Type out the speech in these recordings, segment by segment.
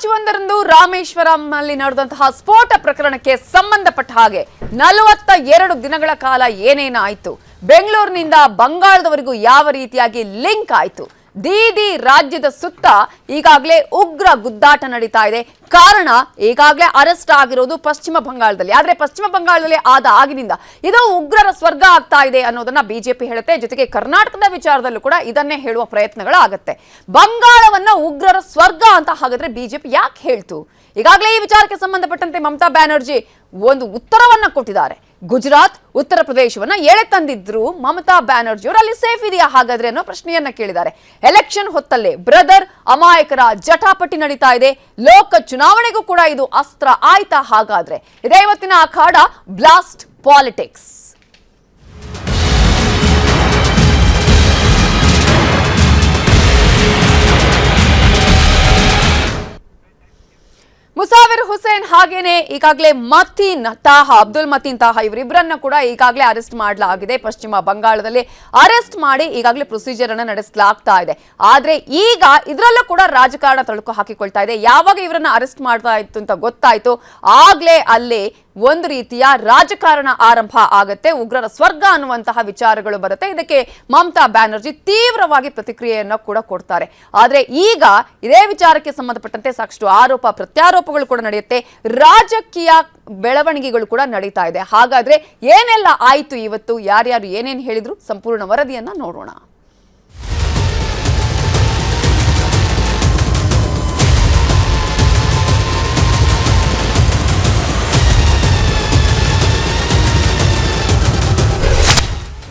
March 1ರಂದು ರಾಮೇಶ್ವರಂನಲ್ಲಿ ನಡೆದಂತಹ ಸ್ಫೋಟ ಪ್ರಕರಣಕ್ಕೆ ಸಂಬಂಧಪಟ್ಟ ಹಾಗೆ 42 ದಿನಗಳ ಕಾಲ ಏನೇನಾಯಿತು, ಬೆಂಗಳೂರಿನಿಂದ ಬಂಗಾಳದವರೆಗೂ ಯಾವ ರೀತಿಯಾಗಿ ಲಿಂಕ್ ಆಯಿತು, ದೀದಿ ರಾಜ್ಯದ ಸುತ್ತ ಈಗಾಗಲೇ ಉಗ್ರ ಗುದ್ದಾಟ ನಡೀತಾ ಇದೆ. ಕಾರಣ ಈಗಾಗಲೇ ಅರೆಸ್ಟ್ ಆಗಿರೋದು ಪಶ್ಚಿಮ ಬಂಗಾಳದಲ್ಲಿ. ಆದರೆ ಪಶ್ಚಿಮ ಬಂಗಾಳದಲ್ಲಿ ಆದ ಆಗಿನಿಂದ ಇದು ಉಗ್ರರ ಸ್ವರ್ಗ ಆಗ್ತಾ ಇದೆ ಅನ್ನೋದನ್ನ ಬಿಜೆಪಿ ಹೇಳುತ್ತೆ. ಜೊತೆಗೆ ಕರ್ನಾಟಕದ ವಿಚಾರದಲ್ಲೂ ಕೂಡ ಇದನ್ನೇ ಹೇಳುವ ಪ್ರಯತ್ನಗಳಾಗುತ್ತೆ. ಬಂಗಾಳವನ್ನ ಉಗ್ರರ ಸ್ವರ್ಗ ಅಂತ ಹಾಗಾದ್ರೆ ಬಿಜೆಪಿ ಯಾಕೆ ಹೇಳ್ತು? ಈಗಾಗಲೇ ಈ ವಿಚಾರಕ್ಕೆ ಸಂಬಂಧಪಟ್ಟಂತೆ ಮಮತಾ ಬ್ಯಾನರ್ಜಿ ಒಂದು ಉತ್ತರವನ್ನ ಕೊಟ್ಟಿದ್ದಾರೆ. ಗುಜರಾತ್, ಉತ್ತರ ಪ್ರದೇಶವನ್ನ ಎಳೆ ತಂದಿದ್ರು ಮಮತಾ ಬ್ಯಾನರ್ಜಿ ಅವರು. ಅಲ್ಲಿ ಸೇಫ್ ಇದೆಯಾ ಹಾಗಾದ್ರೆ ಅನ್ನೋ ಪ್ರಶ್ನೆಯನ್ನ ಕೇಳಿದ್ದಾರೆ. ಎಲೆಕ್ಷನ್ ಹೊತ್ತಲ್ಲೇ ಬ್ರದರ್ ಅಮಾಯಕರ ಜಟಾಪಟಿ ನಡೀತಾ ಇದೆ. ಲೋಕ ಚುನಾವಣೆಗೂ ಕೂಡ ಇದು ಅಸ್ತ್ರ ಆಯ್ತಾ ಹಾಗಾದ್ರೆ? ಇದೇ ಇವತ್ತಿನ ಅಖಾಡ ಬ್ಲಾಸ್ಟ್ ಪಾಲಿಟಿಕ್ಸ್. ಮುಸಾವಿರ್ ಹುಸೇನ್ ಹಾಗೇನೆ ಈಗಾಗಲೇ ಅಬ್ದುಲ್ ಮತೀನ್ ತಾಹಾ ಇವರಿಬ್ಬರನ್ನ ಕೂಡ ಈಗಾಗಲೇ ಅರೆಸ್ಟ್ ಮಾಡಲಾಗಿದೆ. ಪಶ್ಚಿಮ ಬಂಗಾಳದಲ್ಲಿ ಅರೆಸ್ಟ್ ಮಾಡಿ ಈಗಾಗಲೇ ಪ್ರೊಸೀಜರ್ ಅನ್ನ ನಡೆಸಲಾಗ್ತಾ ಇದೆ. ಆದ್ರೆ ಈಗ ಇದರಲ್ಲೂ ಕೂಡ ರಾಜಕಾರಣ ತಳುಕು ಹಾಕಿಕೊಳ್ತಾ ಇದೆ. ಯಾವಾಗ ಇವರನ್ನ ಅರೆಸ್ಟ್ ಮಾಡ್ತಾ ಇತ್ತು ಅಂತ ಗೊತ್ತಾಯ್ತು, ಆಗ್ಲೇ ಅಲ್ಲಿ ಒಂದು ರೀತಿಯ ರಾಜಕಾರಣ ಆರಂಭ ಆಗುತ್ತೆ. ಉಗ್ರರ ಸ್ವರ್ಗ ಅನ್ನುವಂತಹ ವಿಚಾರಗಳು ಬರುತ್ತೆ. ಇದಕ್ಕೆ ಮಮತಾ ಬ್ಯಾನರ್ಜಿ ತೀವ್ರವಾಗಿ ಪ್ರತಿಕ್ರಿಯೆಯನ್ನು ಕೂಡ ಕೊಡ್ತಾರೆ. ಆದ್ರೆ ಈಗ ಇದೇ ವಿಚಾರಕ್ಕೆ ಸಂಬಂಧಪಟ್ಟಂತೆ ಸಾಕಷ್ಟು ಆರೋಪ ಪ್ರತ್ಯಾರೋಪಗಳು ಕೂಡ ನಡೆಯುತ್ತೆ. ರಾಜಕೀಯ ಬೆಳವಣಿಗೆಗಳು ಕೂಡ ನಡೀತಾ ಇದೆ. ಹಾಗಾದ್ರೆ ಏನೆಲ್ಲ ಆಯ್ತು ಇವತ್ತು, ಯಾರ್ಯಾರು ಏನೇನು ಹೇಳಿದ್ರು, ಸಂಪೂರ್ಣ ವರದಿಯನ್ನ ನೋಡೋಣ.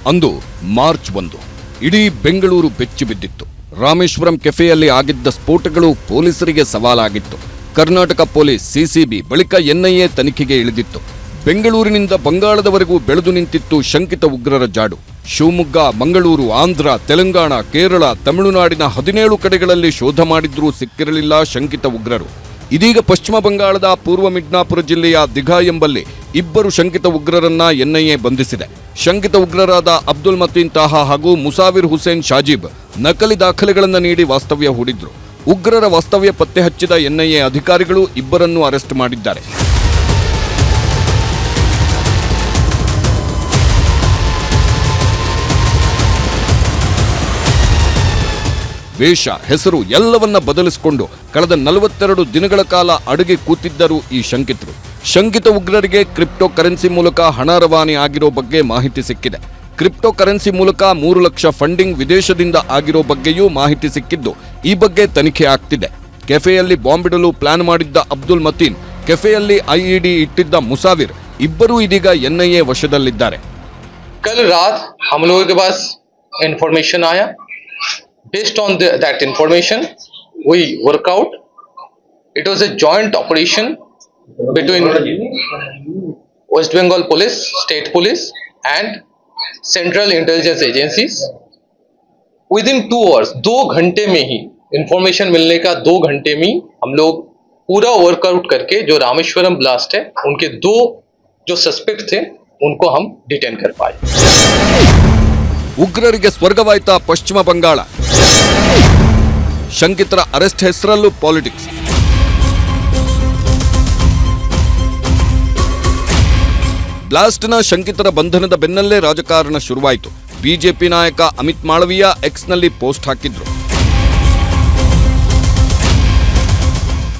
ಅಂದು ಮಾರ್ಚ್ 1 ಇಡೀ ಬೆಂಗಳೂರು ಬೆಚ್ಚಿ ಬಿದ್ದಿತ್ತು. ರಾಮೇಶ್ವರಂ ಕೆಫೆಯಲ್ಲಿ ಆಗಿದ್ದ ಸ್ಫೋಟಗಳು ಪೊಲೀಸರಿಗೆ ಸವಾಲಾಗಿತ್ತು. ಕರ್ನಾಟಕ ಪೊಲೀಸ್, ಸಿಸಿಬಿ ಬಳಿಕ ಎನ್ಐಎ ತನಿಖೆಗೆ ಇಳಿದಿತ್ತು. ಬೆಂಗಳೂರಿನಿಂದ ಬಂಗಾಳದವರೆಗೂ ಬೆಳೆದು ನಿಂತಿತ್ತು ಶಂಕಿತ ಉಗ್ರರ ಜಾಡು. ಶಿವಮೊಗ್ಗ, ಮಂಗಳೂರು, ಆಂಧ್ರ, ತೆಲಂಗಾಣ, ಕೇರಳ, ತಮಿಳುನಾಡಿನ 17 ಕಡೆಗಳಲ್ಲಿ ಶೋಧ ಮಾಡಿದ್ರೂ ಸಿಕ್ಕಿರಲಿಲ್ಲ ಶಂಕಿತ ಉಗ್ರರು. ಇದೀಗ ಪಶ್ಚಿಮ ಬಂಗಾಳದ ಪೂರ್ವ ಮಿಡ್ನಾಪುರ ಜಿಲ್ಲೆಯ ದಿಘಾ ಎಂಬಲ್ಲಿ 2 ಶಂಕಿತ ಉಗ್ರರನ್ನ ಎನ್ಐಎ ಬಂಧಿಸಿದೆ. ಶಂಕಿತ ಉಗ್ರರಾದ ಅಬ್ದುಲ್ ಮತೀನ್ ತಾಹಾ ಹಾಗೂ ಮುಸಾವಿರ್ ಹುಸೇನ್ ಶಾಜೀಬ್ ನಕಲಿ ದಾಖಲೆಗಳನ್ನು ನೀಡಿ ವಾಸ್ತವ್ಯ ಹೂಡಿದ್ರು. ಉಗ್ರರ ವಾಸ್ತವ್ಯ ಪತ್ತೆ ಹಚ್ಚಿದ ಎನ್ಐಎ ಅಧಿಕಾರಿಗಳು 2ರನ್ನು ಅರೆಸ್ಟ್ ಮಾಡಿದ್ದಾರೆ. ವೇಷ, ಹೆಸರು ಎಲ್ಲವನ್ನ ಬದಲಿಸಿಕೊಂಡು ಕಳೆದ 42 ದಿನಗಳ ಕಾಲ ಅಡಗಿ ಕೂತಿದ್ದರು ಈ ಶಂಕಿತರು. ಶಂಕಿತ ಉಗ್ರರಿಗೆ ಕ್ರಿಪ್ಟೋ ಕರೆನ್ಸಿ ಮೂಲಕ ಹಣ ರವಾನೆ ಆಗಿರೋ ಬಗ್ಗೆ ಮಾಹಿತಿ ಸಿಕ್ಕಿದೆ. ಕ್ರಿಪ್ಟೋ ಕರೆನ್ಸಿ ಮೂಲಕ 3 ಲಕ್ಷ ಫಂಡಿಂಗ್ ವಿದೇಶದಿಂದ ಆಗಿರೋ ಬಗ್ಗೆಯೂ ಮಾಹಿತಿ ಸಿಕ್ಕಿದ್ದು ಈ ಬಗ್ಗೆ ತನಿಖೆ ಆಗ್ತಿದೆ. ಕೆಫೆಯಲ್ಲಿ ಬಾಂಬಿಡಲು ಪ್ಲಾನ್ ಮಾಡಿದ್ದ ಅಬ್ದುಲ್ ಮತೀನ್, ಕೆಫೆಯಲ್ಲಿ ಐಇಡಿ ಇಟ್ಟಿದ್ದ ಮುಸಾವಿರ್ ಇಬ್ಬರೂ ಇದೀಗ ಎನ್ಐಎ ವಶದಲ್ಲಿದ್ದಾರೆ. ಕಲ್ ರಾತ್ ಹಮ್ ಲೋಗೋ ಕೆ ಪಾಸ್ ಇನ್ಫಾರ್ಮೇಶನ್ ಆಯಾ. Based on that information, we work out. It was a joint operation between West Bengal Police, State Police and Central Intelligence Agencies. Within 2 hours, 2 घंटे में ही information मिलने का 2 घंटे में हम लोग पूरा वर्कआउट करके जो रामेश्वरम ब्लास्ट है उनके 2 जो सस्पेक्ट थे उनको हम डिटेन कर पाए. ಉಗ್ರರಿಗೆ ಸ್ವರ್ಗವಾಯ್ತಾ ಪಶ್ಚಿಮ ಬಂಗಾಳ? ಶಂಕಿತರ ಅರೆಸ್ಟ್ ಹೆಸರಲ್ಲೂ ಪಾಲಿಟಿಕ್ಸ್. ಬ್ಲಾಸ್ಟ್ನ ಶಂಕಿತರ ಬಂಧನದ ಬೆನ್ನಲ್ಲೇ ರಾಜಕಾರಣ ಶುರುವಾಯಿತು. ಬಿಜೆಪಿ ನಾಯಕ ಅಮಿತ್ ಮಾಳವಿಯಾ ಎಕ್ಸ್ನಲ್ಲಿ ಪೋಸ್ಟ್ ಹಾಕಿದ್ರು.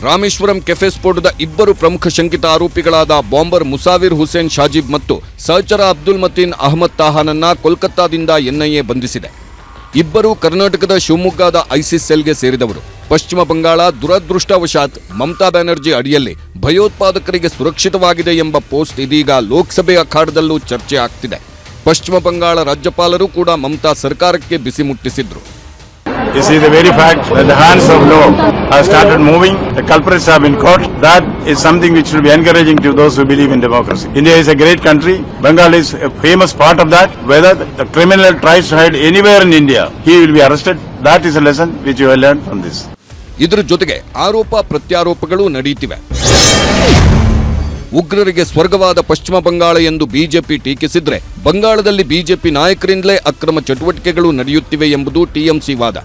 ರಾಮೇಶ್ವರಂ ಕೆಫೆ ಸ್ಫೋಟದ 2 ಪ್ರಮುಖ ಶಂಕಿತ ಆರೋಪಿಗಳಾದ ಬಾಂಬರ್ ಮುಸಾವಿರ್ ಹುಸೇನ್ ಶಾಜೀಬ್ ಮತ್ತು ಸಹಚರ ಅಬ್ದುಲ್ ಮತೀನ್ ಅಹಮದ್ ತಾಹಾನನ್ನ ಕೋಲ್ಕತ್ತಾದಿಂದ ಎನ್ಐಎ ಬಂಧಿಸಿದೆ. 2 ಕರ್ನಾಟಕದ ಶಿವಮೊಗ್ಗದ ಐಸಿಸ್ ಸೆಲ್ಗೆ ಸೇರಿದವರು. ಪಶ್ಚಿಮ ಬಂಗಾಳ ದುರದೃಷ್ಟವಶಾತ್ ಮಮತಾ ಬ್ಯಾನರ್ಜಿ ಅಡಿಯಲ್ಲಿ ಭಯೋತ್ಪಾದಕರಿಗೆ ಸುರಕ್ಷಿತವಾಗಿದೆ ಎಂಬ ಪೋಸ್ಟ್ ಇದೀಗ ಲೋಕಸಭೆ ಅಖಾಡದಲ್ಲೂ ಚರ್ಚೆ ಆಗ್ತಿದೆ. ಪಶ್ಚಿಮ ಬಂಗಾಳ ರಾಜ್ಯಪಾಲರು ಕೂಡ ಮಮತಾ ಸರ್ಕಾರಕ್ಕೆ ಬಿಸಿ ಮುಟ್ಟಿಸಿದ್ರು. You see, the very fact that the hands of law have started moving, the culprits have been caught, that is something which will be encouraging to those who believe in democracy. India is a great country. Bengal is a famous part of that. Whether the criminal tries to hide anywhere in India, he will be arrested. That is a lesson which you have learned from this. ಇದರ ಜೊತೆಗೆ ಆರೋಪ ಪ್ರತ್ಯಾರೋಪಗಳು ನಡೆಯುತ್ತಿವೆ. ಉಗ್ರರಿಗೆ ಸ್ವರ್ಗವಾದ ಪಶ್ಚಿಮ ಬಂಗಾಳ ಎಂದು BJP ಟೀಕಿಸಿದ್ರೆ, ಬಂಗಾಳದಲ್ಲಿ BJP ನಾಯಕರಿಂದಲೇ ಅಕ್ರಮ ಚಟುವಟಿಕೆಗಳು ನಡೆಯುತ್ತಿವೆ ಎಂಬುದು ಟಿಎಂಸಿ ವಾದ.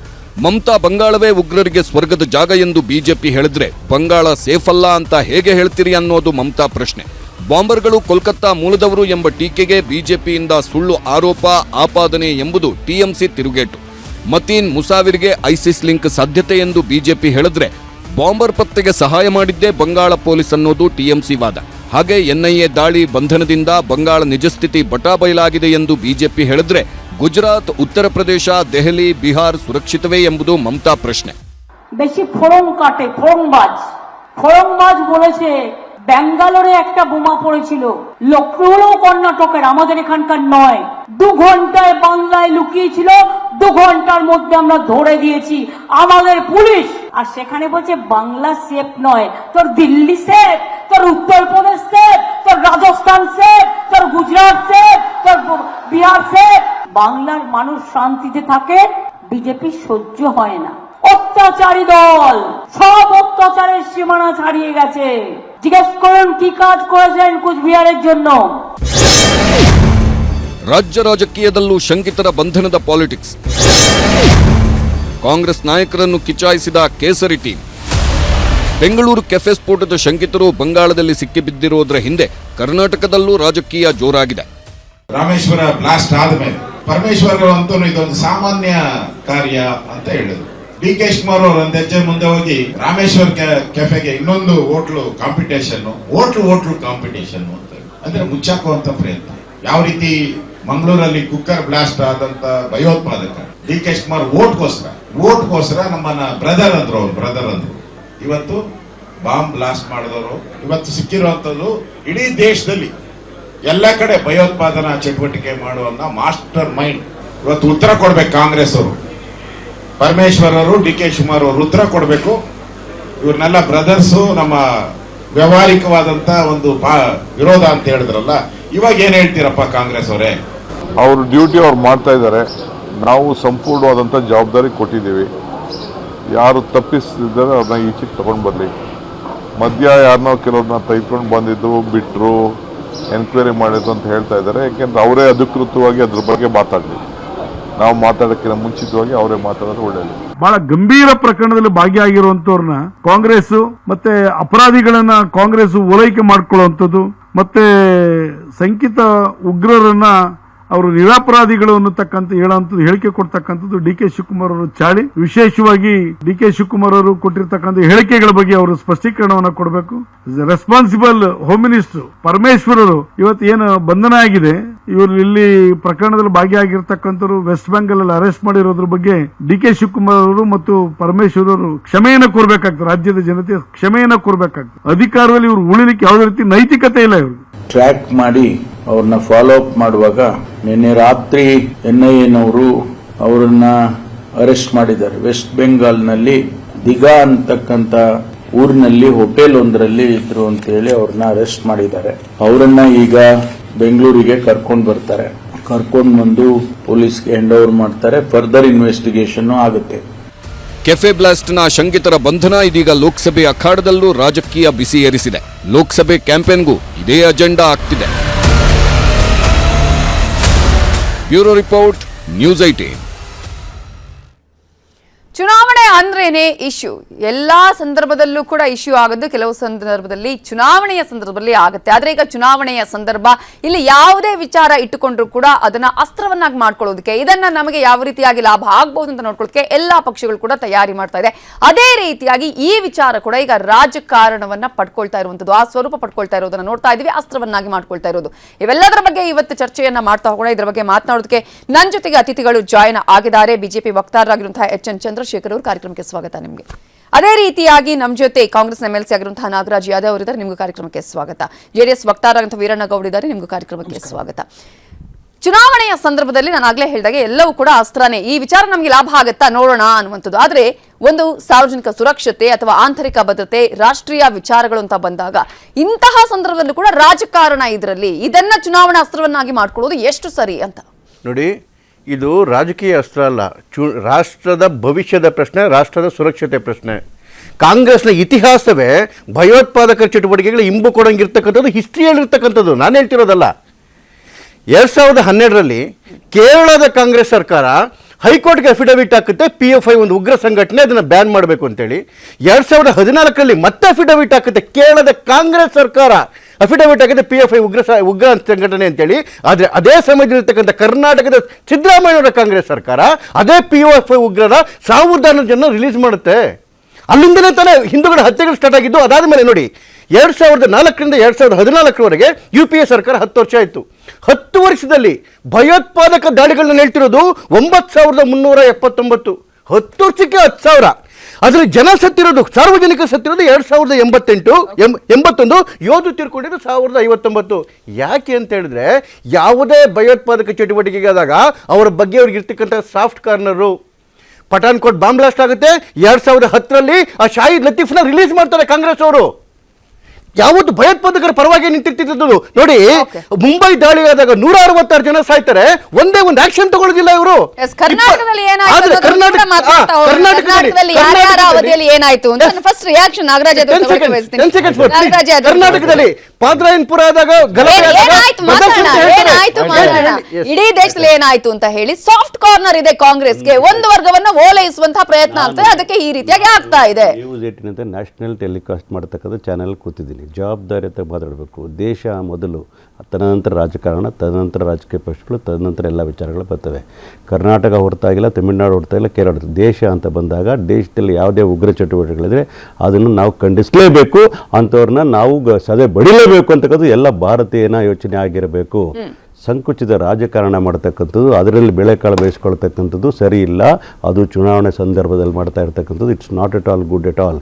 ಮಮತಾ ಬಂಗಾಳವೇ ಉಗ್ರರಿಗೆ ಸ್ವರ್ಗದ ಜಾಗ ಎಂದು ಬಿಜೆಪಿ ಹೇಳಿದ್ರೆ ಬಂಗಾಳ ಸೇಫ್ ಅಲ್ಲ ಅಂತ ಹೇಗೆ ಹೇಳ್ತೀರಿ ಅನ್ನೋದು ಮಮತಾ ಪ್ರಶ್ನೆ. ಬಾಂಬರ್ಗಳು ಕೋಲ್ಕತ್ತಾ ಮೂಲದವರು ಎಂಬ ಟೀಕೆಗೆ ಬಿಜೆಪಿಯಿಂದ ಸುಳ್ಳು ಆರೋಪ ಆಪಾದನೆ ಎಂಬುದು ಟಿಎಂಸಿ ತಿರುಗೇಟು. ಮತೀನ್ ಮುಸಾವಿರ್ಗೆ ಐಸಿಸ್ ಲಿಂಕ್ ಸಾಧ್ಯತೆ ಎಂದು ಬಿಜೆಪಿ ಹೇಳಿದ್ರೆ ಬಾಂಬರ್ ಪತ್ತೆಗೆ ಸಹಾಯ ಮಾಡಿದ್ದೇ ಬಂಗಾಳ ಪೊಲೀಸ್ ಅನ್ನೋದು ಟಿಎಂಸಿ ವಾದ. ಹಾಗೆ ಎನ್ಐಎ ದಾಳಿ ಬಂಧನದಿಂದ ಬಂಗಾಳ ನಿಜಸ್ಥಿತಿ ಬಟಾಬಯಲಾಗಿದೆ ಎಂದು ಬಿಜೆಪಿ ಹೇಳಿದ್ರೆ ಗುಜರಾತ್, ಉತ್ತರ ಪ್ರದೇಶ, ದೆಹಲಿ, ಬಿಹಾರ್ সুরক্ষিতವೇ ಎಂಬುದು মমতা ಪ್ರಶ್ನೆ. বেশি ফোড়ং কাটে, ফোড়ংবাজ বলেছে ব্যাঙ্গালোরে একটা বোমা পড়েছিল, লখনৌও কর্ণাটকের, আমাদের এখানকার নয়। 2 ঘন্টায় বাংলায় লুকিয়েছিল, 2 ঘন্টার মধ্যে আমরা ধরে দিয়েছি আমাদের পুলিশ। আর সেখানে বলছে বাংলা সেফ নয়, তোর দিল্লি সেফ, তোর উত্তরপ্রদেশ সেফ, তোর রাজস্থান সেফ, তোর গুজরাট সেফ, তোর বিহার সেফ। বাংলার মানুষ শান্তিতে থাকে, বিজেপি সহ্য হয় না। অত্যাচারী দল সব অত্যাচারের সীমানা ছাড়িয়ে গেছে। জিজ্ঞেস করুন কি কাজ করেছেন কুচবিহারের জন্য। ರಾಜ್ಯ ರಾಜಕೀಯದಲ್ಲೂ ಶಂಕಿತರ ಬಂಧನದ ಪಾಲಿಟಿಕ್ಸ್. ಕಾಂಗ್ರೆಸ್ ನಾಯಕರನ್ನು ಕಿಚಾಯಿಸಿದ ಕೇಸರಿ ಟೀಮ್. ಬೆಂಗಳೂರು ಕೆಫೆ ಸ್ಫೋಟದ ಶಂಕಿತರು ಬಂಗಾಳದಲ್ಲಿ ಸಿಕ್ಕಿಬಿದ್ದಿರೋದ್ರ ಹಿಂದೆ ಕರ್ನಾಟಕದಲ್ಲೂ ರಾಜಕೀಯ ಜೋರಾಗಿದೆ. ರಾಮೇಶ್ವರ ಬ್ಲಾಸ್ಟ್ ಆದ್ಮೇಲೆ ಪರಮೇಶ್ವರ್ ಅಂತೂ ಇದೊಂದು ಸಾಮಾನ್ಯ ಕಾರ್ಯ ಅಂತ ಹೇಳಿದ್ರು. ಡಿ ಕೆ ಶಿವಕುಮಾರ್ ಅವರು ಒಂದು ಹೆಜ್ಜೆ ಮುಂದೆ ಹೋಗಿ ರಾಮೇಶ್ವರ್ ಕೆಫೆಗೆ ಇನ್ನೊಂದು ಹೋಟ್ಲು ಕಾಂಪಿಟೇಷನ್ ಅಂತ ಅಂದ್ರೆ ಮುಚ್ಚಾಕುವಂತ ಪ್ರಯತ್ನ. ಯಾವ ರೀತಿ ಮಂಗಳೂರಲ್ಲಿ ಕುಕ್ಕರ್ ಬ್ಲಾಸ್ಟ್ ಆದಂತ ಭಯೋತ್ಪಾದಕ ಡಿ ಕೆ ಶಿವಕುಮಾರ್ ಓಟ್ಗೋಸ್ಕರ ನಮ್ಮನ್ನ ಬ್ರದರ್ ಅಂದ್ರು ಇವತ್ತು ಬಾಂಬ್ ಬ್ಲಾಸ್ಟ್ ಮಾಡಿದವರು ಇವತ್ತು ಸಿಕ್ಕಿರುವಂತದ್ದು ಇಡೀ ದೇಶದಲ್ಲಿ ಎಲ್ಲ ಕಡೆ ಭಯೋತ್ಪಾದನಾ ಚಟುವಟಿಕೆ ಮಾಡುವಂತ ಮಾಸ್ಟರ್ ಮೈಂಡ್. ಇವತ್ತು ಉತ್ತರ ಕೊಡ್ಬೇಕು ಕಾಂಗ್ರೆಸ್ ಅವರು, ಪರಮೇಶ್ವರ್ ಅವರು, ಡಿ ಕೆ ಶಿವಕುಮಾರ್ ಅವರು ಉತ್ತರ ಕೊಡಬೇಕು. ಇವ್ರನ್ನೆಲ್ಲ ಬ್ರದರ್ಸು, ನಮ್ಮ ವ್ಯವಹಾರಿಕವಾದಂತ ಒಂದು ವಿರೋಧ ಅಂತ ಹೇಳಿದ್ರಲ್ಲ, ಇವಾಗ ಏನ್ ಹೇಳ್ತೀರಪ್ಪ ಕಾಂಗ್ರೆಸ್ ಅವರೇ? ಅವ್ರ ಡ್ಯೂಟಿ ಅವ್ರು ಮಾಡ್ತಾ ಇದ್ದಾರೆ. ನಾವು ಸಂಪೂರ್ಣವಾದಂಥ ಜವಾಬ್ದಾರಿ ಕೊಟ್ಟಿದ್ದೀವಿ. ಯಾರು ತಪ್ಪಿಸಿದ್ದಾರೆ ಅವ್ರನ್ನ ಈಚೆಗೆ ತಗೊಂಡು ಬರಲಿ. ಮಧ್ಯ ಯಾರನ್ನೋ ಕೆಲವ್ರನ್ನ ತೆಗೆದುಕೊಂಡು ಬಂದಿದ್ರು, ಬಿಟ್ಟರು, ಎನ್ಕ್ವೈರಿ ಮಾಡಿದ್ರು ಅಂತ ಹೇಳ್ತಾ ಇದ್ದಾರೆ. ಯಾಕೆಂದ್ರೆ ಅವರೇ ಅಧಿಕೃತವಾಗಿ ಅದ್ರ ಬಗ್ಗೆ ಮಾತಾಡಲಿ. ನಾವು ಮಾತಾಡೋಕ್ಕಿಂತ ಮುಂಚಿತವಾಗಿ ಅವರೇ ಮಾತಾಡೋದು ಒಳ್ಳೆಯದು. ಬಹಳ ಗಂಭೀರ ಪ್ರಕರಣದಲ್ಲಿ ಭಾಗಿಯಾಗಿರುವಂತವ್ರನ್ನ ಕಾಂಗ್ರೆಸ್ ಮತ್ತೆ ಅಪರಾಧಿಗಳನ್ನ ಕಾಂಗ್ರೆಸ್ ಓಲೈಕೆ ಮಾಡ್ಕೊಳ್ಳುವಂಥದ್ದು ಮತ್ತೆ ಶಂಕಿತ ಉಗ್ರರನ್ನ ಅವರು ನಿರಪರಾಧಿಗಳು ಅನ್ನತಕ್ಕಂಥ ಹೇಳುವಂಥದ್ದು ಹೇಳಿಕೆ ಕೊಡ್ತಕ್ಕಂಥದ್ದು ಡಿ ಕೆ ಶಿವಕುಮಾರ್ ಅವರು ಚಾಳಿ. ವಿಶೇಷವಾಗಿ ಡಿ ಕೆ ಶಿವಕುಮಾರ್ ಅವರು ಕೊಟ್ಟಿರ್ತಕ್ಕಂಥ ಹೇಳಿಕೆಗಳ ಬಗ್ಗೆ ಅವರು ಸ್ಪಷ್ಟೀಕರಣವನ್ನು ಕೊಡಬೇಕು. ರೆಸ್ಪಾನ್ಸಿಬಲ್ ಹೋಮ್ ಮಿನಿಸ್ಟರ್ ಪರಮೇಶ್ವರರು ಇವತ್ತು ಏನು ಬಂಧನ ಆಗಿದೆ, ಇವರು ಇಲ್ಲಿ ಪ್ರಕರಣದಲ್ಲಿ ಭಾಗಿಯಾಗಿರ್ತಕ್ಕಂಥವ್ರು ವೆಸ್ಟ್ ಬೆಂಗಾಲ್ ಅಲ್ಲಿ ಅರೆಸ್ಟ್ ಮಾಡಿರೋದ್ರ ಬಗ್ಗೆ ಡಿ ಕೆ ಶಿವಕುಮಾರ್ ಅವರು ಮತ್ತು ಪರಮೇಶ್ವರ್ ಅವರು ಕ್ಷಮೆಯನ್ನ ಕೋರ್ಬೇಕಾಗ್ತದೆ. ರಾಜ್ಯದ ಜನತೆ ಕ್ಷಮೆಯನ್ನ ಕೋರ್ಬೇಕಾಗ್ತದೆ. ಅಧಿಕಾರದಲ್ಲಿ ಇವರು ಉಳಿಲಿಕ್ಕೆ ಯಾವುದೇ ರೀತಿ ನೈತಿಕತೆ ಇಲ್ಲ. ಇವರು ಟ್ರ್ಯಾಕ್ ಮಾಡಿ ಅವ್ರನ್ನ ಫಾಲೋ ಅಪ್ ಮಾಡುವಾಗ ನಿನ್ನೆ ರಾತ್ರಿ ಎನ್ಐಎನವರು ಅವರನ್ನ ಅರೆಸ್ಟ್ ಮಾಡಿದ್ದಾರೆ. ವೆಸ್ಟ್ ಬೆಂಗಾಲ್ನಲ್ಲಿ ದಿಘಾ ಅಂತಕ್ಕಂಥ ಊರಿನಲ್ಲಿ ಹೋಟೆಲ್ ಒಂದರಲ್ಲಿ ಇದ್ರು ಅಂತ ಹೇಳಿ ಅವ್ರನ್ನ ಅರೆಸ್ಟ್ ಮಾಡಿದ್ದಾರೆ. ಅವರನ್ನ ಈಗ ಬೆಂಗಳೂರಿಗೆ ಕರ್ಕೊಂಡು ಬರ್ತಾರೆ. ಕರ್ಕೊಂಡು ಬಂದು ಪೊಲೀಸ್ಗೆ ಹ್ಯಾಂಡ್ ಓವರ್ ಮಾಡ್ತಾರೆ. ಫರ್ದರ್ ಇನ್ವೆಸ್ಟಿಗೇಷನ್ ಆಗುತ್ತೆ. ಕೆಫೆ ಬ್ಲಾಸ್ಟ್ನ ಶಂಕಿತರ ಬಂಧನ ಇದೀಗ ಲೋಕಸಭೆ ಅಖಾಡದಲ್ಲೂ ರಾಜಕೀಯ ಬಿಸಿ ಏರಿಸಿದೆ. ಲೋಕಸಭೆ ಕ್ಯಾಂಪೇನ್ಗೂ ಇದೇ ಅಜೆಂಡಾ ಆಗ್ತಿದೆ. Bureau report, news 18. ಚುನಾವಣೆ ಅಂದ್ರೇನೆ ಇಶ್ಯೂ. ಎಲ್ಲಾ ಸಂದರ್ಭದಲ್ಲೂ ಕೂಡ ಇಶ್ಯೂ ಆಗೋದು ಕೆಲವು ಸಂದರ್ಭದಲ್ಲಿ ಚುನಾವಣೆಯ ಸಂದರ್ಭದಲ್ಲಿ ಆಗುತ್ತೆ. ಆದ್ರೆ ಈಗ ಚುನಾವಣೆಯ ಸಂದರ್ಭ, ಇಲ್ಲಿ ಯಾವುದೇ ವಿಚಾರ ಇಟ್ಟುಕೊಂಡ್ರು ಕೂಡ ಅದನ್ನ ಅಸ್ತ್ರವನ್ನಾಗಿ ಮಾಡ್ಕೊಳ್ಳೋದಕ್ಕೆ, ಇದನ್ನ ನಮಗೆ ಯಾವ ರೀತಿಯಾಗಿ ಲಾಭ ಆಗ್ಬಹುದು ಅಂತ ನೋಡ್ಕೊಳ್ಳೋದಕ್ಕೆ ಎಲ್ಲಾ ಪಕ್ಷಗಳು ಕೂಡ ತಯಾರಿ ಮಾಡ್ತಾ ಇದೆ. ಅದೇ ರೀತಿಯಾಗಿ ಈ ವಿಚಾರ ಕೂಡ ಈಗ ರಾಜಕಾರಣವನ್ನ ಪಡ್ಕೊಳ್ತಾ ಇರುವಂತದ್ದು, ಆ ಸ್ವರೂಪ ಪಡ್ಕೊಳ್ತಾ ಇರೋದನ್ನ ನೋಡ್ತಾ ಇದೀವಿ, ಅಸ್ತ್ರವನ್ನಾಗಿ ಮಾಡ್ಕೊಳ್ತಾ ಇರೋದು. ಇವೆಲ್ಲದರ ಬಗ್ಗೆ ಇವತ್ತು ಚರ್ಚೆಯನ್ನ ಮಾಡ್ತಾ ಹೋಗೋಣ. ಇದರ ಬಗ್ಗೆ ಮಾತನಾಡೋದಕ್ಕೆ ನನ್ನ ಜೊತೆಗೆ ಅತಿಥಿಗಳು ಜಾಯ್ನ್ ಆಗಿದ್ದಾರೆ. ಬಿಜೆಪಿ ವಕ್ತಾರರಾಗಿರುವಂತಹ ಎಚ್.ಎನ್. ಚಂದ್ರಶೇಖರ್ ಅವರು, ಕಾರ್ಯಕ್ರಮಕ್ಕೆ ಸ್ವಾಗತ ನಿಮಗೆ. ಅದೇ ರೀತಿಯಾಗಿ ನಮ್ಮ ಜೊತೆ ಕಾಂಗ್ರೆಸ್ ಎಂಎಲ್ಸಿ ಆಗಿರುವಂತಹ ನಾಗರಾಜ್ ಯಾದವ್ ಅವರಿದ್ದಾರೆ, ನಿಮಗೂ ಕಾರ್ಯಕ್ರಮಕ್ಕೆ ಸ್ವಾಗತ. ಜೆಡಿಎಸ್ ವಕ್ತಾರರಾಗಿರುವಂತಹ ವೀರಣ್ಣಗೌಡ ಇದ್ದಾರೆ, ನಿಮಗೂ ಕಾರ್ಯಕ್ರಮಕ್ಕೆ ಸ್ವಾಗತ. ಚುನಾವಣೆಯ ಸಂದರ್ಭದಲ್ಲಿ ನಾನು ಆಗ್ಲೇ ಹೇಳಿದಾಗೆ ಎಲ್ಲವೂ ಕೂಡ ಅಸ್ತ್ರನೇ. ಈ ವಿಚಾರ ನಮಗೆ ಲಾಭ ಆಗುತ್ತಾ ನೋಡೋಣ ಅನ್ನುವಂಥದ್ದು. ಆದ್ರೆ ಒಂದು ಸಾರ್ವಜನಿಕ ಸುರಕ್ಷತೆ ಅಥವಾ ಆಂತರಿಕ ಭದ್ರತೆ, ರಾಷ್ಟ್ರೀಯ ವಿಚಾರಗಳು ಅಂತ ಬಂದಾಗ ಇಂತಹ ಸಂದರ್ಭದಲ್ಲೂ ಕೂಡ ರಾಜಕಾರಣ ಇದರಲ್ಲಿ ಇದನ್ನ ಚುನಾವಣಾ ಅಸ್ತ್ರವನ್ನಾಗಿ ಮಾಡ್ಕೊಳ್ಳೋದು ಎಷ್ಟು ಸರಿ ಅಂತ ನೋಡಿ. ಇದು ರಾಜಕೀಯ ಅಸ್ತ್ರ ಅಲ್ಲ, ರಾಷ್ಟ್ರದ ಭವಿಷ್ಯದ ಪ್ರಶ್ನೆ, ರಾಷ್ಟ್ರದ ಸುರಕ್ಷತೆ ಪ್ರಶ್ನೆ. ಕಾಂಗ್ರೆಸ್ನ ಇತಿಹಾಸವೇ ಭಯೋತ್ಪಾದಕ ಚಟುವಟಿಕೆಗಳು ಇಂಬು ಕೊಡಂಗಿರ್ತಕ್ಕಂಥದ್ದು, ಹಿಸ್ಟ್ರಿಯಲ್ಲಿರ್ತಕ್ಕಂಥದ್ದು. ನಾನು ಹೇಳ್ತಿರೋದಲ್ಲ. 2012ರಲ್ಲಿ ಕೇರಳದ ಕಾಂಗ್ರೆಸ್ ಸರ್ಕಾರ ಹೈಕೋರ್ಟ್ಗೆ ಅಫಿಡವಿಟ್ ಹಾಕುತ್ತೆ PFI ಒಂದು ಉಗ್ರ ಸಂಘಟನೆ, ಅದನ್ನು ಬ್ಯಾನ್ ಮಾಡಬೇಕು ಅಂತೇಳಿ. 2014 ಮತ್ತೆ ಅಫಿಡವಿಟ್ ಹಾಕುತ್ತೆ, ಕೇರಳದ ಕಾಂಗ್ರೆಸ್ ಸರ್ಕಾರ ಅಫಿಡವಿಟ್ ಆಗಿದೆ PFI ಉಗ್ರ ಸಂಘಟನೆ ಅಂತೇಳಿ. ಆದರೆ ಅದೇ ಸಮಯದಲ್ಲಿರ್ತಕ್ಕಂಥ ಕರ್ನಾಟಕದ ಸಿದ್ದರಾಮಯ್ಯವರ ಕಾಂಗ್ರೆಸ್ ಸರ್ಕಾರ ಅದೇ PFI ಉಗ್ರರ 1400 ಜನ ರಿಲೀಸ್ ಮಾಡುತ್ತೆ. ಅಲ್ಲಿಂದಲೇ ತಾನೇ ಹಿಂದೂಗಳ ಹತ್ಯೆಗಳು ಸ್ಟಾರ್ಟ್ ಆಗಿದ್ದು. ಅದಾದ ಮೇಲೆ ನೋಡಿ 2004ರಿಂದ 2014ವರೆಗೆ UPA ಸರ್ಕಾರ 10 ವರ್ಷ ಆಯಿತು. 10 ವರ್ಷದಲ್ಲಿ ಭಯೋತ್ಪಾದಕ ದಾಳಿಗಳನ್ನ ಹೇಳ್ತಿರೋದು 9379. 10 ವರ್ಷಕ್ಕೆ 10,000. ಅದರಲ್ಲಿ ಜನ ಸತ್ತಿರೋದು, ಸಾರ್ವಜನಿಕ ಸತ್ತಿರೋದು 2081, ಯೋಧರು ತೀರ್ಕೊಂಡಿದ್ದು 1059. ಯಾಕೆ ಅಂತ ಹೇಳಿದ್ರೆ ಯಾವುದೇ ಭಯೋತ್ಪಾದಕ ಚಟುವಟಿಕೆಗೆ ಆದಾಗ ಅವರ ಬಗ್ಗೆ ಅವ್ರಿಗೆ ಇರ್ತಕ್ಕಂಥ soft corner. Pathankot bomb blast ಆಗುತ್ತೆ 2010ರಲ್ಲಿ, ಆ ಶಾಹಿದ್ ಲತೀಫ್ನ ರಿಲೀಸ್ ಮಾಡ್ತಾರೆ ಕಾಂಗ್ರೆಸ್ ಅವರು. ಯಾವತ್ತು ಭಯೋತ್ಪಾದಕರ ಪರವಾಗಿ ನಿಂತಿರ್ತಿದ್ದು ನೋಡಿ. ಮುಂಬೈ ದಾಳಿ ಆದಾಗ 166 ಜನ ಸಾಯ್ತಾರೆ, ಒಂದೇ ಒಂದು ಆಕ್ಷನ್ ತಗೊಳ್ಳೋದಿಲ್ಲ ಇವರು. ಕರ್ನಾಟಕದಲ್ಲಿ ಏನಾಯ್ತು ಫಸ್ಟ್ ರಿಯಾಕ್ಷನ್ ನಾಗರಾಜ್ ಕರ್ನಾಟಕದಲ್ಲಿ ಪಾದ್ರಾಯನ್ಪುರ ಆದಾಗ ಇಡೀ ದೇಶದಲ್ಲಿ ಏನಾಯ್ತು ಅಂತ ಹೇಳಿ ಸಾಫ್ಟ್ ಕಾರ್ನರ್ ಇದೆ ಕಾಂಗ್ರೆಸ್ಗೆ. ಒಂದು ವರ್ಗವನ್ನ ಓಲೈಸುವಂತಹ ಪ್ರಯತ್ನ ಆಗ್ತದೆ, ಅದಕ್ಕೆ ಈ ರೀತಿಯಾಗಿ ಆಗ್ತಾ ಇದೆ. ನ್ಯೂಸ್ 18 ಅಂತ ನ್ಯಾಷನಲ್ ಟೆಲಿಕಾಸ್ಟ್ ಮಾಡತಕ್ಕಂಥ ಚಾನೆಲ್ ಕೂತಿದ್ದೀನಿ. ಜವಾಬ್ದಾರಿಯುತ ಮಾತಾಡಬೇಕು. ದೇಶ ಮೊದಲು, ತದನಂತರ ರಾಜಕಾರಣ, ತದನಂತರ ರಾಜಕೀಯ ಪಕ್ಷಗಳು, ತದನಂತರ ಎಲ್ಲ ವಿಚಾರಗಳು ಬರ್ತವೆ. ಕರ್ನಾಟಕ ಹೊರತಾಗಿಲ್ಲ, ತಮಿಳುನಾಡು ಹೊರತಾಗಿಲ್ಲ, ಕೇರಳ. ದೇಶ ಅಂತ ಬಂದಾಗ ದೇಶದಲ್ಲಿ ಯಾವುದೇ ಉಗ್ರ ಚಟುವಟಿಕೆಗಳಿದ್ರೆ ಅದನ್ನು ನಾವು ಖಂಡಿಸಲೇಬೇಕು, ಅಂಥವ್ರನ್ನ ನಾವು ಸದೆ ಬಡಿಲೇಬೇಕು ಅಂತಕ್ಕಂಥದ್ದು ಎಲ್ಲ ಭಾರತೀಯನ ಯೋಚನೆ ಆಗಿರಬೇಕು. ಸಂಕುಚಿತ ರಾಜಕಾರಣ ಮಾಡ್ತಕ್ಕಂಥದ್ದು, ಅದರಲ್ಲಿ ಬೆಳೆಕಾಳು ಬೇಯಿಸ್ಕೊಳ್ತಕ್ಕಂಥದ್ದು ಸರಿ ಇಲ್ಲ. ಅದು ಚುನಾವಣೆ ಸಂದರ್ಭದಲ್ಲಿ ಮಾಡ್ತಾ ಇರ್ತಕ್ಕಂಥದ್ದು it's not at all good at all.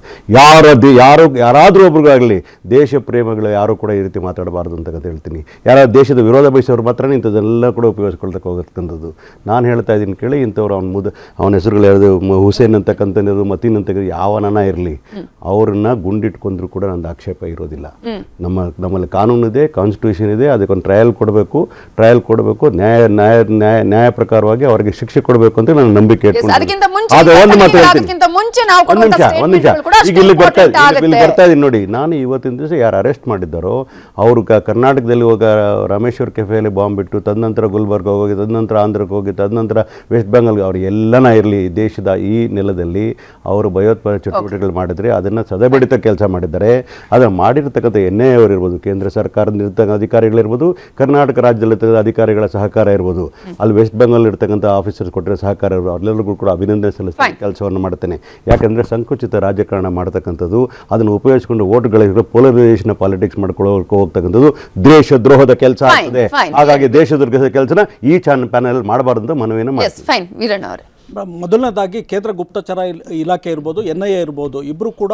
ಯಾರಾದರೂ ಒಬ್ರಿಗಾಗಲಿ ದೇಶ ಪ್ರೇಮಿಗಳು ಯಾರೂ ಕೂಡ ಈ ರೀತಿ ಮಾತಾಡಬಾರ್ದು ಅಂತಕ್ಕಂತ ಹೇಳ್ತೀನಿ. ಯಾರು ದೇಶದ ವಿರೋಧ ಬಯಸೋರು ಮಾತ್ರ ಇಂಥದ್ದೆಲ್ಲ ಕೂಡ ಉಪಯೋಗಿಸ್ಕೊಳ್ತಕ್ಕ ಹೋಗತಕ್ಕಂಥದ್ದು. ನಾನು ಹೇಳ್ತಾ ಇದ್ದೀನಿ ಕೇಳಿ, ಇಂಥವ್ರು ಅವನ ಹೆಸರುಗಳು ಯಾವುದು, ಹುಸೇನ್ ಅಂತಕ್ಕಂಥದ್ದು, ಮತೀನ್ ಅಂತಕ್ಕಂಥ ಯಾವನ ಇರಲಿ, ಅವ್ರನ್ನ ಗುಂಡಿಟ್ಕೊಂಡ್ರು ಕೂಡ ನಂದು ಆಕ್ಷೇಪ ಇರೋದಿಲ್ಲ. ನಮ್ಮಲ್ಲಿ ಕಾನೂನು ಇದೆ, ಕಾನ್ಸ್ಟಿಟ್ಯೂಷನ್ ಇದೆ, ಅದಕ್ಕೊಂದು ಟ್ರಯಲ್ ಕೊಡಬೇಕು, ನ್ಯಾಯ ಪ್ರಕಾರವಾಗಿ ಅವರಿಗೆ ಶಿಕ್ಷೆ ಕೊಡಬೇಕು ಅಂತ ನಾನು ನಂಬಿಕೆ ಈಗ ಇಲ್ಲಿ ಬರ್ತಾ ಇದೀನಿ ನೋಡಿ. ನಾನು ಇವತ್ತಿನ ದಿವಸ ಯಾರು ಅರೆಸ್ಟ್ ಮಾಡಿದ್ದಾರೋ ಅವರು ಕರ್ನಾಟಕದಲ್ಲಿ ಹೋಗ ರಾಮೇಶ್ವರ್ ಕೆಫೆಯಲ್ಲಿ ಬಾಂಬ್ ಬಿಟ್ಟು, ತದನಂತರ ಗುಲ್ಬರ್ಗ ಹೋಗಿ, ತದನಂತರ ಆಂಧ್ರಕ್ಕೆ ಹೋಗಿ, ತದನಂತರ ವೆಸ್ಟ್ ಬೆಂಗಾಲ್ಗೆ, ಅವ್ರು ಎಲ್ಲನ ಇರಲಿ, ದೇಶದ ಈ ನೆಲದಲ್ಲಿ ಅವರು ಭಯೋತ್ಪಾದಕ ಚಟುವಟಿಕೆಗಳು ಮಾಡಿದರೆ ಅದನ್ನು ಸದೆಬಡಿತ ಕೆಲಸ ಮಾಡಿದ್ದಾರೆ. ಅದನ್ನು ಮಾಡಿರ್ತಕ್ಕಂಥ NIA ಅವರಿರ್ಬೋದು, ಕೇಂದ್ರ ಸರ್ಕಾರದ ಅಧಿಕಾರಿಗಳಿರ್ಬೋದು, ಕರ್ನಾಟಕ ರಾಜ್ಯದಲ್ಲಿ ಅಧಿಕಾರಿಗಳ ಸಹಕಾರ ಇರ್ಬೋದು, ಅಲ್ಲಿ ವೆಸ್ಟ್ ಬೆಂಗಾಲ್ ಇರ್ತಕ್ಕಂಥ ಆಫೀಸರ್ಸ್ ಕೊಟ್ಟರೆ ಸಹಕಾರ ಇರ್ಬೋದು, ಎಲ್ಲರಿಗೂ ಕೂಡ ಅಭಿನಂದನೆ ಸಲ್ಲಿಸಿದ ಕೆಲಸವನ್ನು ಮಾಡ್ತೇನೆ. ಯಾಕಂದರೆ ಸಂಕುಚಿತ ರಾಜಕಾರಣ ಮಾಡ್ತಕ್ಕಂಥದ್ದು, ಅದನ್ನು ಉಪಯೋಗಿಸಿಕೊಂಡು ಓಟ್ಗಳಿಗೆ ಪೋಲರೈಸೇಷನ್ ಪಾಲಿಟಿಕ್ಸ್ ಮಾಡ್ಕೊಳ್ಳೋಕೆ ಹೋಗ್ತಕ್ಕಂಥದ್ದು ದೇಶದ್ರೋಹದ ಕೆಲಸ ಆಗ್ತದೆ. ಹಾಗಾಗಿ ದೇಶದ್ರೋಹದ ಕೆಲಸನ ಈ ಪ್ಯಾನೆಲ್ ಮಾಡಬಾರ್ದು ಅಂತ ಮನವಿಯನ್ನು ಮಾಡ್ತೀನಿ. ಮೊದಲನೇದಾಗಿ ಕೇಂದ್ರ ಗುಪ್ತಚರ ಇಲಾಖೆ ಇರ್ಬೋದು, NIA ಇರ್ಬೋದು, ಇಬ್ಬರು ಕೂಡ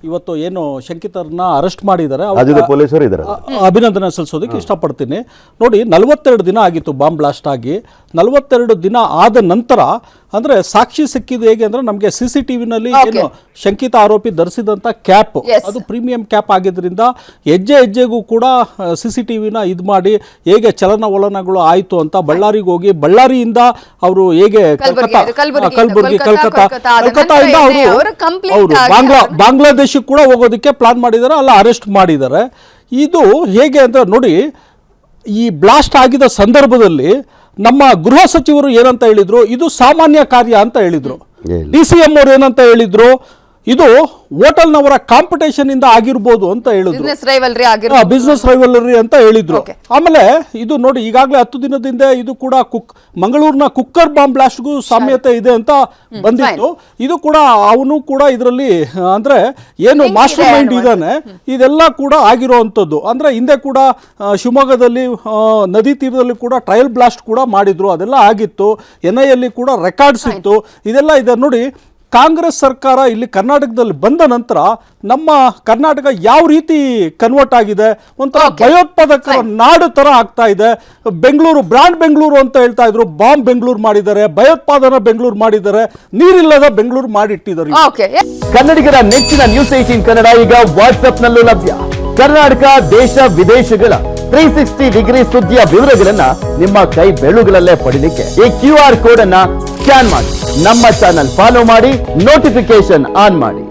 ಇವತ್ತು ಏನು ಶಂಕಿತರನ್ನ ಅರೆಸ್ಟ್ ಮಾಡಿದ್ದಾರೆ, ಪೊಲೀಸರು ಇದ್ದಾರೆ, ಅಭಿನಂದನೆ ಸಲ್ಲಿಸೋದಕ್ಕೆ ಇಷ್ಟಪಡ್ತೀನಿ. ನೋಡಿ, 42 ದಿನ ಆಗಿತ್ತು ಬಾಂಬ್ ಬ್ಲಾಸ್ಟ್ ಆಗಿ. 42 ದಿನ ಆದ ನಂತರ ಅಂದ್ರೆ ಸಾಕ್ಷಿ ಸಿಕ್ಕಿದ್ದು ಹೇಗೆ ಅಂದ್ರೆ, ನಮಗೆ CCTVನಲ್ಲಿ ಏನು ಶಂಕಿತ ಆರೋಪಿ ಧರಿಸಿದಂತ ಕ್ಯಾಪ್, ಅದು ಪ್ರೀಮಿಯಂ ಕ್ಯಾಪ್ ಆಗಿದ್ರಿಂದ ಹೆಜ್ಜೆಗೂ ಕೂಡ CCTVನ ಇದು ಮಾಡಿ ಹೇಗೆ ಚಲನವಲನಗಳು ಆಯಿತು ಅಂತ ಬಳ್ಳಾರಿಗೆ ಹೋಗಿ, ಬಳ್ಳಾರಿಯಿಂದ ಅವರು ಹೇಗೆ ಕಲ್ಕತ್ತಾದಿಂದ ಅವರು ಬಾಂಗ್ಲಾದೇಶಕ್ಕೆ ಕೂಡ ಹೋಗೋದಕ್ಕೆ ಪ್ಲಾನ್ ಮಾಡಿದ್ದಾರೆ, ಅಲ್ಲ ಅರೆಸ್ಟ್ ಮಾಡಿದ್ದಾರೆ. ಇದು ಹೇಗೆ ಅಂತ ನೋಡಿ, ಈ ಬ್ಲಾಸ್ಟ್ ಆಗಿದ ಸಂದರ್ಭದಲ್ಲಿ ನಮ್ಮ ಗೃಹ ಸಚಿವರು ಏನಂತ ಹೇಳಿದ್ರು, ಇದು ಸಾಮಾನ್ಯ ಕಾರ್ಯ ಅಂತ ಹೇಳಿದ್ರು. DCM ಅವರು ಏನಂತ ಹೇಳಿದ್ರು, ಇದು ಹೋಟೆಲ್ನವರ ಕಾಂಪಿಟೇಷನ್ ಇಂದ ಆಗಿರ್ಬೋದು ಅಂತ ಹೇಳಿದ್ರು, ಬಿಸ್ನೆಸ್ ರೈವಲರಿ ಅಂತ ಹೇಳಿದ್ರು. ಆಮೇಲೆ ಇದು ನೋಡಿ, ಈಗಾಗಲೇ 10 ದಿನದಿಂದ ಇದು ಕೂಡ ಮಂಗಳೂರಿನ ಕುಕ್ಕರ್ ಬಾಂಬ್ ಬ್ಲಾಸ್ಟ್ಗೂ ಸಾಮ್ಯತೆ ಇದೆ ಅಂತ ಬಂದಿತ್ತು. ಇದು ಕೂಡ ಅವನು ಕೂಡ ಇದರಲ್ಲಿ ಅಂದ್ರೆ ಏನು ಮಾಸ್ಟರ್ ಮೈಂಡ್ ಇದ್ದಾನೆ, ಇದೆಲ್ಲ ಕೂಡ ಆಗಿರುವಂಥದ್ದು. ಅಂದ್ರೆ ಹಿಂದೆ ಕೂಡ ಶಿವಮೊಗ್ಗದಲ್ಲಿ ನದಿ ತೀರದಲ್ಲಿ ಕೂಡ ಟ್ರಯಲ್ ಬ್ಲಾಸ್ಟ್ ಕೂಡ ಮಾಡಿದ್ರು, ಅದೆಲ್ಲ ಆಗಿತ್ತು. NIA ಕೂಡ ರೆಕಾರ್ಡ್ಸ್ ಇತ್ತು, ಇದೆಲ್ಲ ಇದೆ. ನೋಡಿ, ಕಾಂಗ್ರೆಸ್ ಸರ್ಕಾರ ಇಲ್ಲಿ ಕರ್ನಾಟಕದಲ್ಲಿ ಬಂದ ನಂತರ ನಮ್ಮ ಕರ್ನಾಟಕ ಯಾವ ರೀತಿ ಕನ್ವರ್ಟ್ ಆಗಿದೆ, ಒಂಥರ ಭಯೋತ್ಪಾದಕರ ನಾಡು ತರ ಆಗ್ತಾ ಇದೆ. ಬೆಂಗಳೂರು ಬ್ರಾಂಡ್ ಬೆಂಗಳೂರು ಅಂತ ಹೇಳ್ತಾ ಇದ್ರು, ಬಾಂಬ್ ಬೆಂಗಳೂರು ಮಾಡಿದ್ದಾರೆ, ಭಯೋತ್ಪಾದನಾ ಬೆಂಗಳೂರು ಮಾಡಿದ್ದಾರೆ, ನೀರಿಲ್ಲದ ಬೆಂಗಳೂರು ಮಾಡಿಟ್ಟಿದ್ದಾರೆ. ಕನ್ನಡಿಗರ ನೆಚ್ಚಿನ ನ್ಯೂಸ್ 18 ಕನ್ನಡ ಈಗ ವಾಟ್ಸ್ಆಪ್ ನಲ್ಲೂ ಲಭ್ಯ. ಕರ್ನಾಟಕ, ದೇಶ ವಿದೇಶಗಳ 360 ಡಿಗ್ರಿ ಸುದ್ದಿಯ ವಿವರಗಳನ್ನ ನಿಮ್ಮ ಕೈ ಬೆರಳುಗಳಲ್ಲೇ ಪಡಿಲಿಕ್ಕೆ ಈ QR ಕೋಡ್ ಅನ್ನ ಸ್ಕ್ಯಾನ್ ಮಾಡಿ, ನಮ್ಮ ಚಾನಲ್ ಫಾಲೋ ಮಾಡಿ, ನೋಟಿಫಿಕೇಶನ್ ಆನ್ ಮಾಡಿ.